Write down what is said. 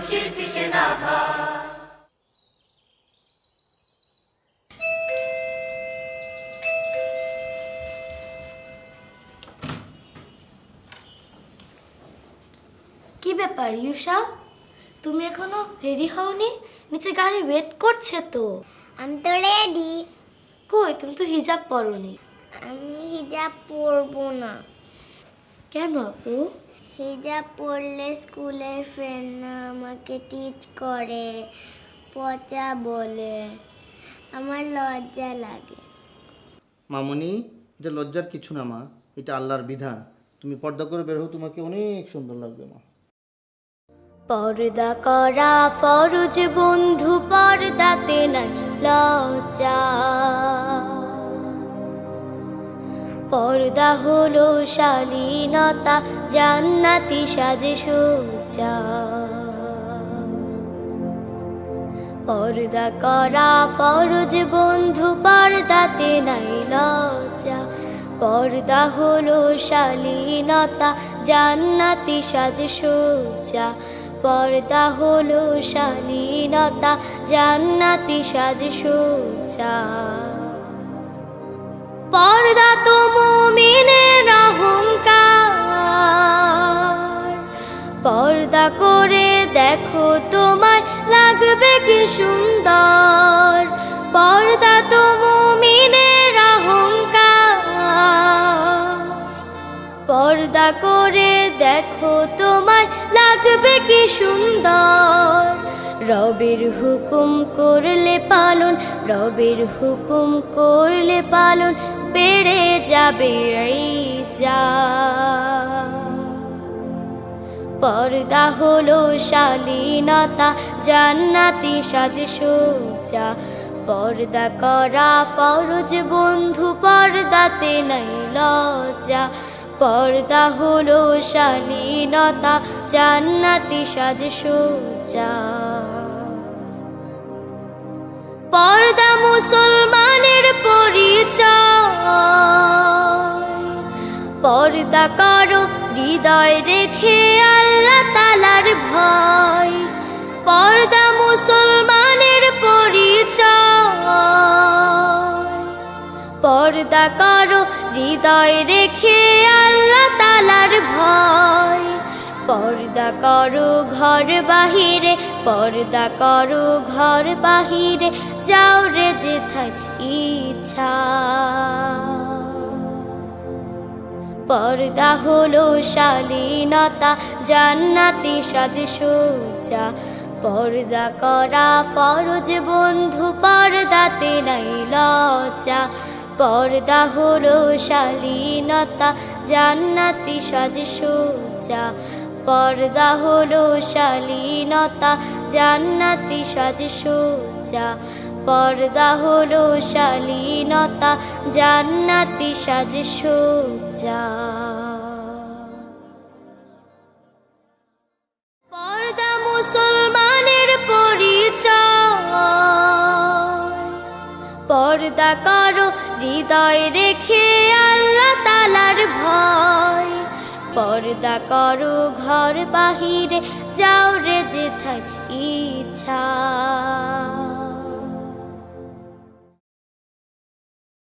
শিল্পী সেনাভার। কি ব্যাপার ইউষা, তুমি এখনো রেডি হওনি? নিচে গাড়ি ওয়েট করছে তো। আমি তো রেডি। কই, তুমি তো হিজাব পরোনি। আমি হিজাব পরবো না। কেন আপু? হিজাব পরলে স্কুলের ফ্রেন্ডরা আমাকে টিচ করে, পচা বলে, আমার লজ্জা লাগে। মামনি, এটা লজ্জার কিছু না মা, এটা আল্লাহর বিধান। তুমি পর্দা করে বের হও, তোমাকে অনেক সুন্দর লাগবে মা। পর্দা করা ফরজ বন্ধু, পর্দাতে নাই লজ্জা। পর্দা হলো শালীনতা, জান্নাতি সাজে সজ্জা। পর্দা করা ফরজ বন্ধু, পর্দাতে নাই লজ্জা। পর্দা হলো শালীনতা, জান্নাতি সাজে সজ্জা। পর্দা হলো শালীনতা, জান্নাতি সাজে সজ্জা। পর্দা তো মুমিনের অহংকার, পর্দা করে দেখো তোমায় লাগবে কি সুন্দর। পর্দা তো মুমিনের অহংকার, পর্দা করে দেখো তোমায় লাগবে কি সুন্দর। রবের হুকুম করলে পালন, রবের হুকুম করলে পালন, বেড়ে যাবে ইজ্জত। পর্দা হলো শালীনতা, জান্নাতি সাজে সজ্জা। পর্দা করা ফরজ বন্ধু, পর্দাতে নাই লজ্জা। পর্দা হলো শালীনতা, জান্নাতি সাজে সজ্জা। পর্দা মুসলমানের পরিচয়, পর্দা করো হৃদয় রেখে আল্লাহ তাআলার ভয়। পর্দা মুসলমানের পরিচয়, পর্দা করো হৃদয় রেখে আল্লাহ তাআলার ভয়। পর্দা করো ঘর বাহিরে, পর্দা করো ঘর বাহিরে, যাও রে যেথায় ইচ্ছা। পর্দা হলো শালীনতা, জান্নাতি সাজে সজ্জা। পর্দা করা ফরজ বন্ধু, পর্দাতে নাই লজ্জা। পর্দা হলো শালীনতা, জান্নাতি সাজে সজ্জা। পর্দা হলো শালীনতা, জান্নাতি সাজে সজ্জা। পর্দা হলো শালীনতা, জান্নাতি সাজে সজ্জা। পর্দা মুসলমানের পরিচয়, পর্দা করো হৃদয় রেখে আল্লাহ তাআলার ভয়। পর্দা করো ঘর বাহিরে, যাও রে যেথায় ইচ্ছা।